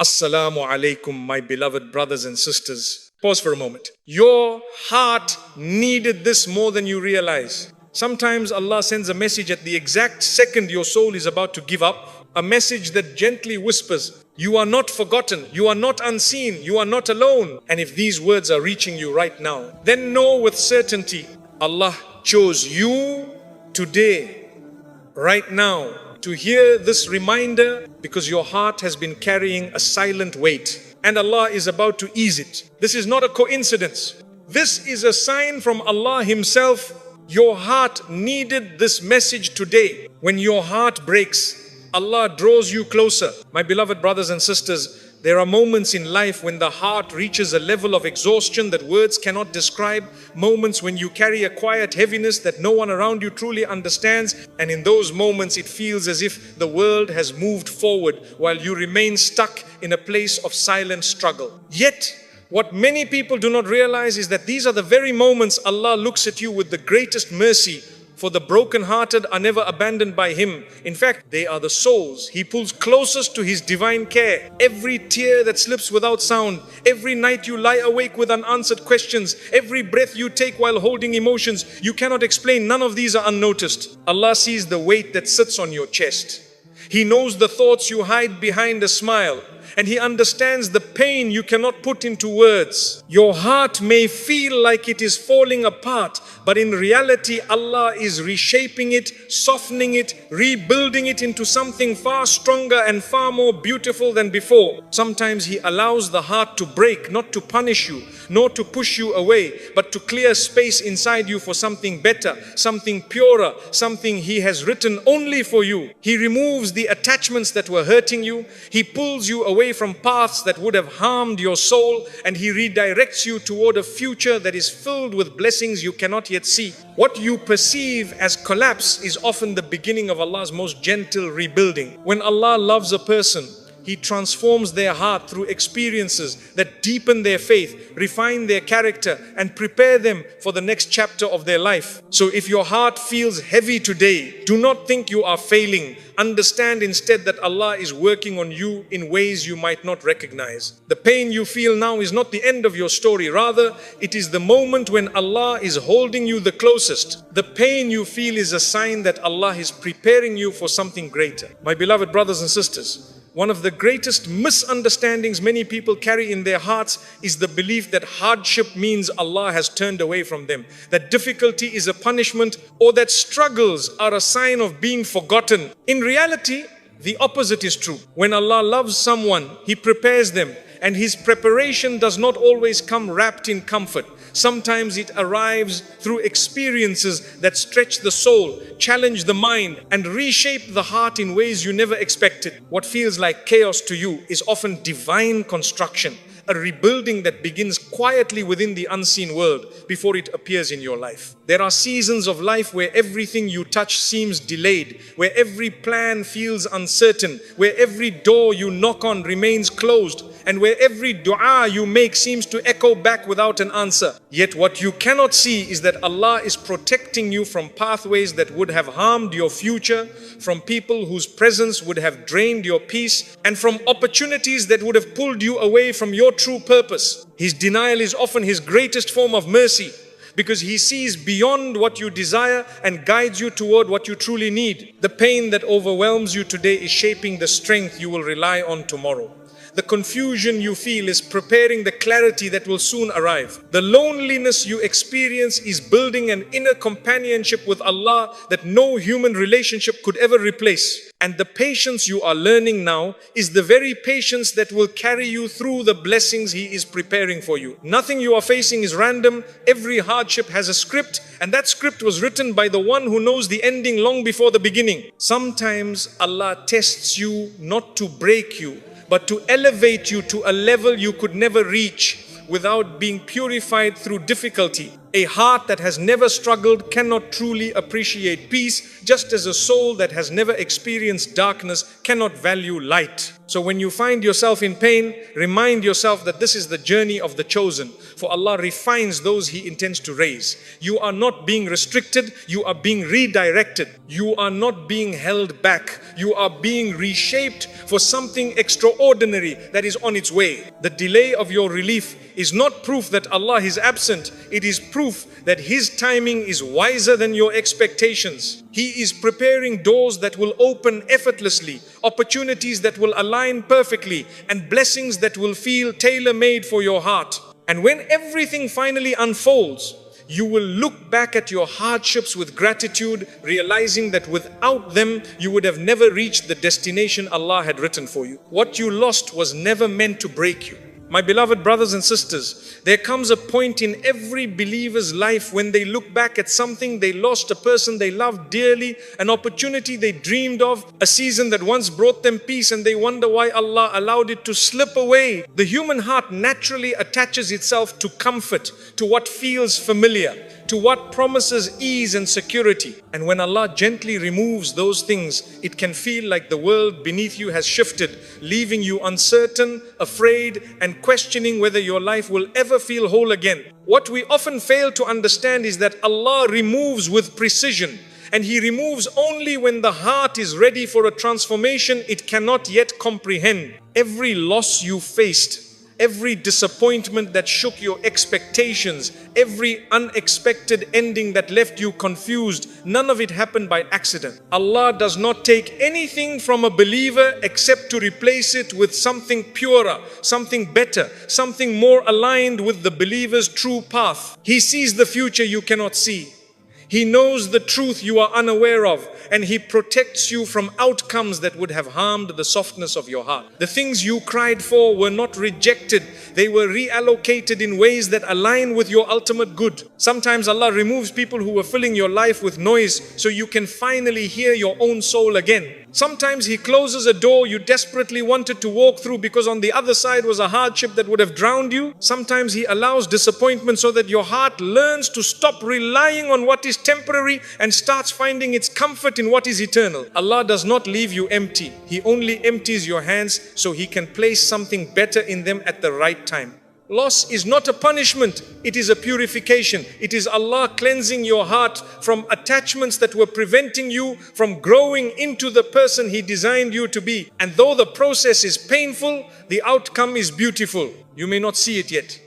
Assalamu alaikum, my beloved brothers and sisters. Pause for a moment. Your heart needed this more than you realize. Sometimes Allah sends a message at the exact second your soul is about to give up, a message that gently whispers, you are not forgotten, you are not unseen, you are not alone. And if these words are reaching you right now, then know with certainty, Allah chose you today, right now, to hear this reminder because your heart has been carrying a silent weight and Allah is about to ease it. This is not a coincidence. This is a sign from Allah Himself. Your heart needed this message today. When your heart breaks, Allah draws you closer. My beloved brothers and sisters, there are moments in life when the heart reaches a level of exhaustion that words cannot describe, moments when you carry a quiet heaviness that no one around you truly understands, and in those moments it feels as if the world has moved forward while you remain stuck in a place of silent struggle. Yet, what many people do not realize is that these are the very moments Allah looks at you with the greatest mercy. For the broken-hearted are never abandoned by Him. In fact, they are the souls He pulls closest to His divine care. Every tear that slips without sound, every night you lie awake with unanswered questions, every breath you take while holding emotions you cannot explain, none of these are unnoticed. Allah sees the weight that sits on your chest. He knows the thoughts you hide behind a smile. And He understands the pain you cannot put into words. Your heart may feel like it is falling apart, but in reality, Allah is reshaping it, softening it, rebuilding it into something far stronger and far more beautiful than before. Sometimes He allows the heart to break, not to punish you, nor to push you away, but to clear space inside you for something better, something purer, something He has written only for you. He removes the attachments that were hurting you. He pulls you away from paths that would have harmed your soul, and He redirects you toward a future that is filled with blessings you cannot yet see. What you perceive as collapse is often the beginning of Allah's most gentle rebuilding. When Allah loves a person, He transforms their heart through experiences that deepen their faith, refine their character, and prepare them for the next chapter of their life. So if your heart feels heavy today, do not think you are failing. Understand instead that Allah is working on you in ways you might not recognize. The pain you feel now is not the end of your story. Rather, it is the moment when Allah is holding you the closest. The pain you feel is a sign that Allah is preparing you for something greater. My beloved brothers and sisters, one of the greatest misunderstandings many people carry in their hearts is the belief that hardship means Allah has turned away from them, that difficulty is a punishment, or that struggles are a sign of being forgotten. In reality, the opposite is true. When Allah loves someone, He prepares them, and His preparation does not always come wrapped in comfort. Sometimes it arrives through experiences that stretch the soul, challenge the mind, and reshape the heart in ways you never expected. What feels like chaos to you is often divine construction, a rebuilding that begins quietly within the unseen world before it appears in your life. There are seasons of life where everything you touch seems delayed, where every plan feels uncertain, where every door you knock on remains closed, and where every dua you make seems to echo back without an answer. Yet what you cannot see is that Allah is protecting you from pathways that would have harmed your future, from people whose presence would have drained your peace, and from opportunities that would have pulled you away from your true purpose. His denial is often His greatest form of mercy, because He sees beyond what you desire and guides you toward what you truly need. The pain that overwhelms you today is shaping the strength you will rely on tomorrow. The confusion you feel is preparing the clarity that will soon arrive. The loneliness you experience is building an inner companionship with Allah that no human relationship could ever replace. And the patience you are learning now is the very patience that will carry you through the blessings He is preparing for you. Nothing you are facing is random. Every hardship has a script, and that script was written by the one who knows the ending long before the beginning. Sometimes Allah tests you not to break you, but to elevate you to a level you could never reach without being purified through difficulty. A heart that has never struggled cannot truly appreciate peace, just as a soul that has never experienced darkness cannot value light. So when you find yourself in pain, remind yourself that this is the journey of the chosen. For Allah refines those He intends to raise. You are not being restricted, you are being redirected. You are not being held back. You are being reshaped for something extraordinary that is on its way. The delay of your relief is not proof that Allah is absent. It is proof that His timing is wiser than your expectations. He is preparing doors that will open effortlessly, opportunities that will align perfectly, and blessings that will feel tailor-made for your heart. And when everything finally unfolds, you will look back at your hardships with gratitude, realizing that without them, you would have never reached the destination Allah had written for you. What you lost was never meant to break you. My beloved brothers and sisters, there comes a point in every believer's life when they look back at something they lost, a person they loved dearly, an opportunity they dreamed of, a season that once brought them peace, and they wonder why Allah allowed it to slip away. The human heart naturally attaches itself to comfort, to what feels familiar, to what promises ease and security. And when Allah gently removes those things, it can feel like the world beneath you has shifted, leaving you uncertain, afraid, and questioning whether your life will ever feel whole again. What we often fail to understand is that Allah removes with precision, and He removes only when the heart is ready for a transformation it cannot yet comprehend. Every loss you faced, every disappointment that shook your expectations, every unexpected ending that left you confused, none of it happened by accident. Allah does not take anything from a believer except to replace it with something purer, something better, something more aligned with the believer's true path. He sees the future you cannot see. He knows the truth you are unaware of, and He protects you from outcomes that would have harmed the softness of your heart. The things you cried for were not rejected. They were reallocated in ways that align with your ultimate good. Sometimes Allah removes people who were filling your life with noise so you can finally hear your own soul again. Sometimes He closes a door you desperately wanted to walk through because on the other side was a hardship that would have drowned you. Sometimes He allows disappointment so that your heart learns to stop relying on what is temporary and starts finding its comfort in what is eternal. Allah does not leave you empty. He only empties your hands so He can place something better in them at the right time. Loss is not a punishment, it is a purification. It is Allah cleansing your heart from attachments that were preventing you from growing into the person He designed you to be. And though the process is painful, the outcome is beautiful. You may not see it yet,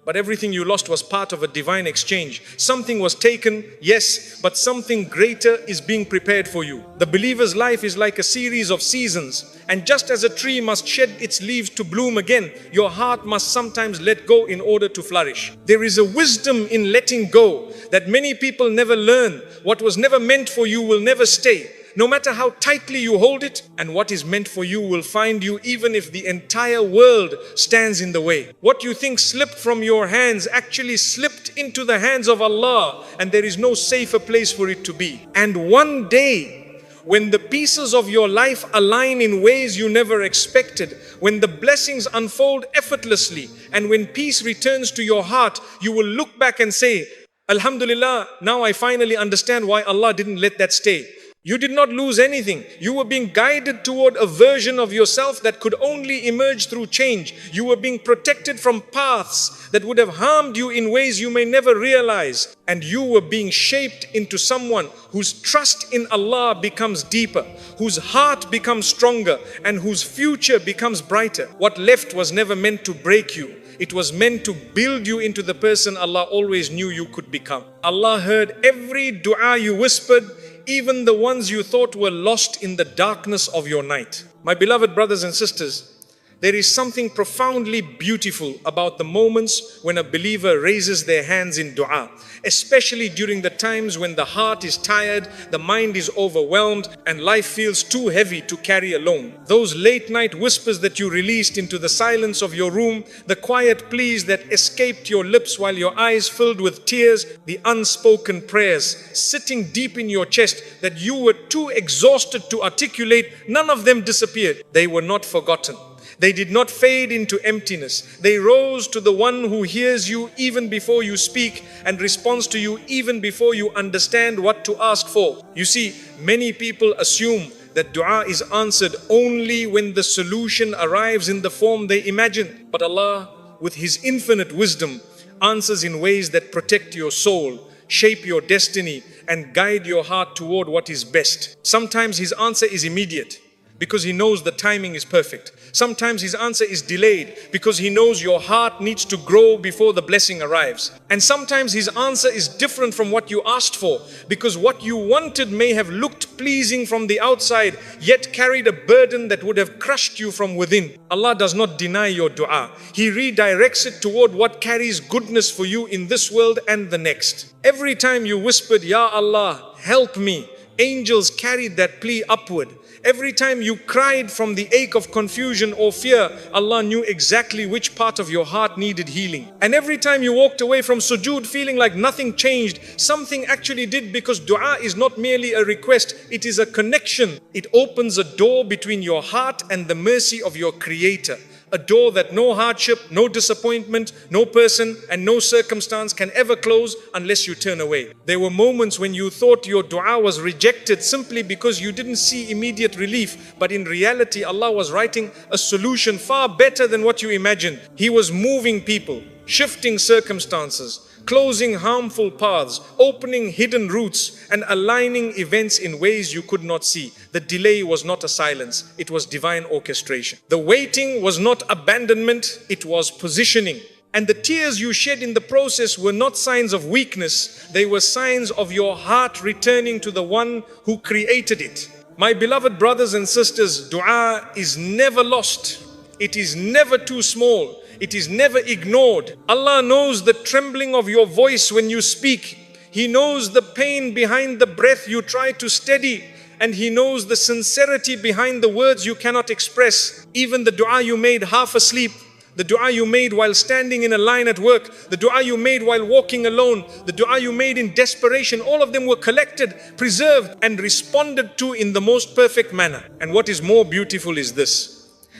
but everything you lost was part of a divine exchange. Something was taken, yes, but something greater is being prepared for you. The believer's life is like a series of seasons. And just as a tree must shed its leaves to bloom again, your heart must sometimes let go in order to flourish. There is a wisdom in letting go that many people never learn. What was never meant for you will never stay, no matter how tightly you hold it, and what is meant for you will find you even if the entire world stands in the way. What you think slipped from your hands actually slipped into the hands of Allah, and there is no safer place for it to be. And one day, when the pieces of your life align in ways you never expected, when the blessings unfold effortlessly, and when peace returns to your heart, you will look back and say, Alhamdulillah, now I finally understand why Allah didn't let that stay. You did not lose anything. You were being guided toward a version of yourself that could only emerge through change. You were being protected from paths that would have harmed you in ways you may never realize. And you were being shaped into someone whose trust in Allah becomes deeper, whose heart becomes stronger, and whose future becomes brighter. What left was never meant to break you. It was meant to build you into the person Allah always knew you could become. Allah heard every dua you whispered, even the ones you thought were lost in the darkness of your night. My beloved brothers and sisters, there is something profoundly beautiful about the moments when a believer raises their hands in dua, especially during the times when the heart is tired, the mind is overwhelmed, and life feels too heavy to carry alone. Those late night whispers that you released into the silence of your room, the quiet pleas that escaped your lips while your eyes filled with tears, the unspoken prayers sitting deep in your chest that you were too exhausted to articulate, none of them disappeared. They were not forgotten. They did not fade into emptiness. They rose to the one who hears you even before you speak and responds to you even before you understand what to ask for. You see, many people assume that dua is answered only when the solution arrives in the form they imagine. But Allah, with His infinite wisdom, answers in ways that protect your soul, shape your destiny, and guide your heart toward what is best. Sometimes His answer is immediate because He knows the timing is perfect. Sometimes His answer is delayed because He knows your heart needs to grow before the blessing arrives. And sometimes His answer is different from what you asked for because what you wanted may have looked pleasing from the outside, yet carried a burden that would have crushed you from within. Allah does not deny your dua. He redirects it toward what carries goodness for you in this world and the next. Every time you whispered, Ya Allah, help me, angels carried that plea upward. Every time you cried from the ache of confusion or fear, Allah knew exactly which part of your heart needed healing. And every time you walked away from sujood feeling like nothing changed, something actually did, because dua is not merely a request, it is a connection. It opens a door between your heart and the mercy of your Creator. A door that no hardship, no disappointment, no person and no circumstance can ever close unless you turn away. There were moments when you thought your dua was rejected simply because you didn't see immediate relief. But in reality, Allah was writing a solution far better than what you imagined. He was moving people, shifting circumstances, closing harmful paths, opening hidden routes, and aligning events in ways you could not see. The delay was not a silence, it was divine orchestration. The waiting was not abandonment, it was positioning. And the tears you shed in the process were not signs of weakness, they were signs of your heart returning to the one who created it. My beloved brothers and sisters, dua is never lost. It is never too small. It is never ignored. Allah knows the trembling of your voice when you speak. He knows the pain behind the breath you try to steady. And He knows the sincerity behind the words you cannot express. Even the dua you made half asleep, the dua you made while standing in a line at work, the dua you made while walking alone, the dua you made in desperation, all of them were collected, preserved, and responded to in the most perfect manner. And what is more beautiful is this.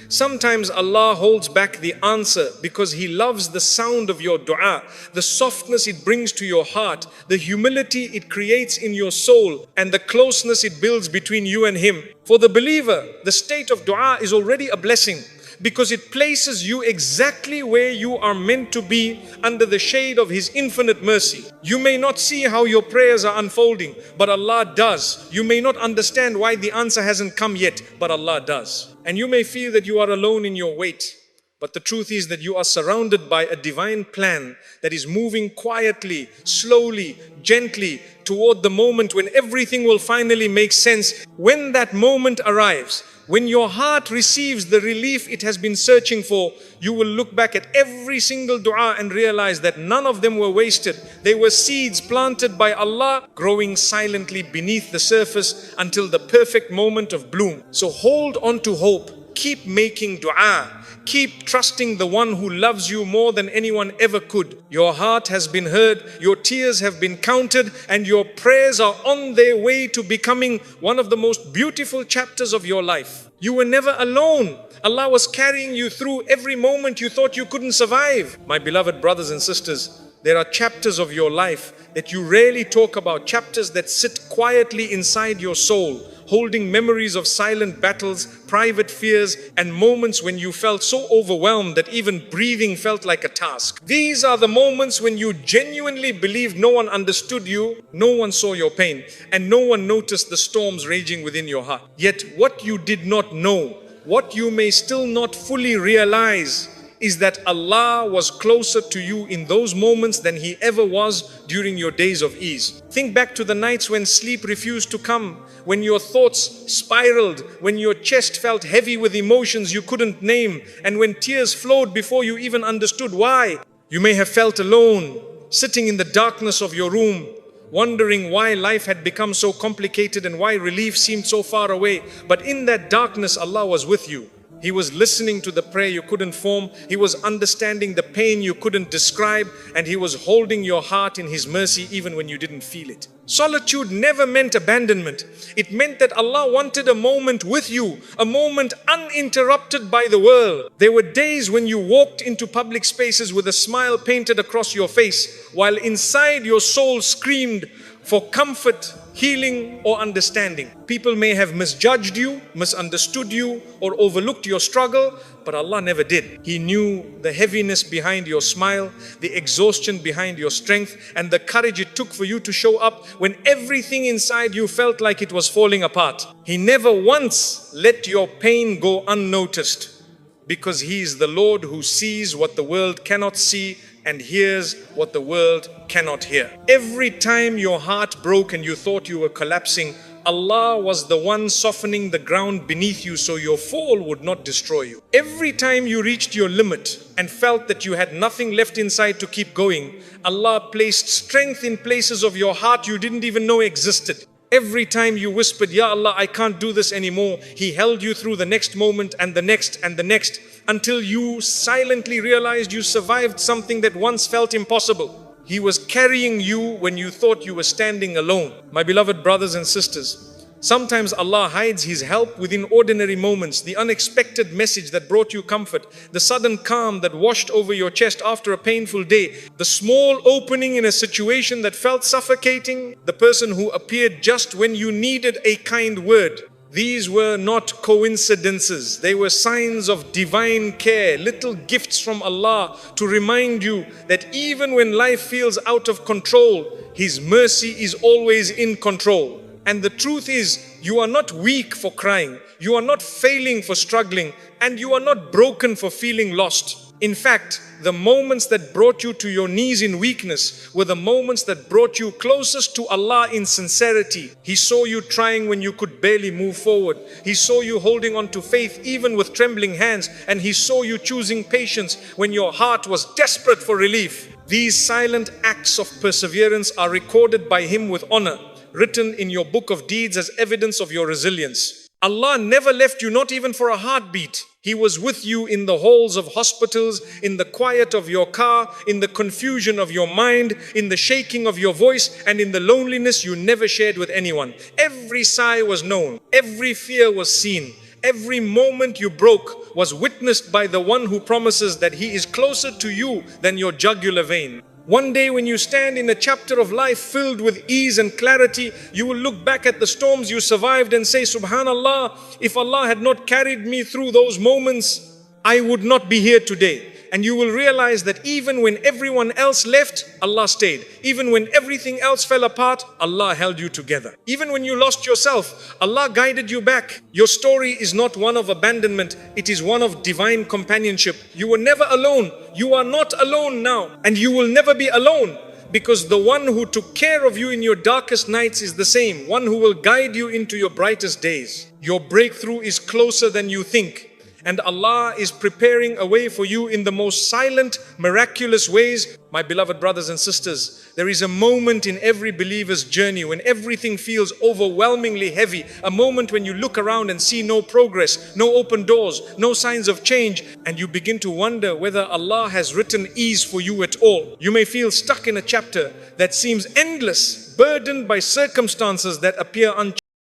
Sometimes Allah holds back the answer because He loves the sound of your dua, the softness it brings to your heart, the humility it creates in your soul, and the closeness it builds between you and Him. For the believer, the state of dua is already a blessing because it places you exactly where you are meant to be under the shade of His infinite mercy. You may not see how your prayers are unfolding, but Allah does. You may not understand why the answer hasn't come yet, but Allah does. And you may feel that you are alone in your wait, but the truth is that you are surrounded by a divine plan that is moving quietly, slowly, gently toward the moment when everything will finally make sense. When that moment arrives, when your heart receives the relief it has been searching for, you will look back at every single dua and realize that none of them were wasted. They were seeds planted by Allah, growing silently beneath the surface until the perfect moment of bloom. So hold on to hope. Keep making dua. Keep trusting the one who loves you more than anyone ever could. Your heart has been heard, your tears have been counted, and your prayers are on their way to becoming one of the most beautiful chapters of your life. You were never alone. Allah was carrying you through every moment you thought you couldn't survive. My beloved brothers and sisters, there are chapters of your life that you rarely talk about, chapters that sit quietly inside your soul, holding memories of silent battles, private fears, and moments when you felt so overwhelmed that even breathing felt like a task. These are the moments when you genuinely believed no one understood you, no one saw your pain, and no one noticed the storms raging within your heart. Yet what you did not know, what you may still not fully realize, is that Allah was closer to you in those moments than He ever was during your days of ease. Think back to the nights when sleep refused to come, when your thoughts spiraled, when your chest felt heavy with emotions you couldn't name, and when tears flowed before you even understood why. You may have felt alone, sitting in the darkness of your room, wondering why life had become so complicated and why relief seemed so far away. But in that darkness, Allah was with you. He was listening to the prayer you couldn't form. He was understanding the pain you couldn't describe. And He was holding your heart in His mercy even when you didn't feel it. Solitude never meant abandonment. It meant that Allah wanted a moment with you, a moment uninterrupted by the world. There were days when you walked into public spaces with a smile painted across your face, while inside your soul screamed for comfort, healing, or understanding. People may have misjudged you, misunderstood you, or overlooked your struggle, but Allah never did. He knew the heaviness behind your smile, the exhaustion behind your strength, and the courage it took for you to show up when everything inside you felt like it was falling apart. He never once let your pain go unnoticed, because He is the Lord who sees what the world cannot see and hears what the world cannot hear. Every time your heart broke and you thought you were collapsing, Allah was the one softening the ground beneath you so your fall would not destroy you. Every time you reached your limit and felt that you had nothing left inside to keep going, Allah placed strength in places of your heart you didn't even know existed. Every time you whispered, Ya Allah, I can't do this anymore, He held you through the next moment and the next and the next, until you silently realized you survived something that once felt impossible. He was carrying you when you thought you were standing alone. My beloved brothers and sisters, sometimes Allah hides His help within ordinary moments, the unexpected message that brought you comfort, the sudden calm that washed over your chest after a painful day, the small opening in a situation that felt suffocating, the person who appeared just when you needed a kind word. These were not coincidences. They were signs of divine care, little gifts from Allah to remind you that even when life feels out of control, His mercy is always in control. And the truth is, you are not weak for crying, you are not failing for struggling, and you are not broken for feeling lost. In fact, the moments that brought you to your knees in weakness were the moments that brought you closest to Allah in sincerity. He saw you trying when you could barely move forward. He saw you holding on to faith even with trembling hands, and He saw you choosing patience when your heart was desperate for relief. These silent acts of perseverance are recorded by Him with honor, written in your book of deeds as evidence of your resilience. Allah never left you, not even for a heartbeat. He was with you in the halls of hospitals, in the quiet of your car, in the confusion of your mind, in the shaking of your voice, and in the loneliness you never shared with anyone. Every sigh was known, every fear was seen, every moment you broke was witnessed by the one who promises that He is closer to you than your jugular vein. One day when you stand in a chapter of life filled with ease and clarity, you will look back at the storms you survived and say, Subhanallah, if Allah had not carried me through those moments, I would not be here today. And you will realize that even when everyone else left, Allah stayed. Even when everything else fell apart, Allah held you together. Even when you lost yourself, Allah guided you back. Your story is not one of abandonment, it is one of divine companionship. You were never alone. You are not alone now, and you will never be alone, because the one who took care of you in your darkest nights is the same, one who will guide you into your brightest days. Your breakthrough is closer than you think. And Allah is preparing a way for you in the most silent, miraculous ways. My beloved brothers and sisters, there is a moment in every believer's journey when everything feels overwhelmingly heavy. A moment when you look around and see no progress, no open doors, no signs of change. And you begin to wonder whether Allah has written ease for you at all. You may feel stuck in a chapter that seems endless, burdened by circumstances that appear unchanged.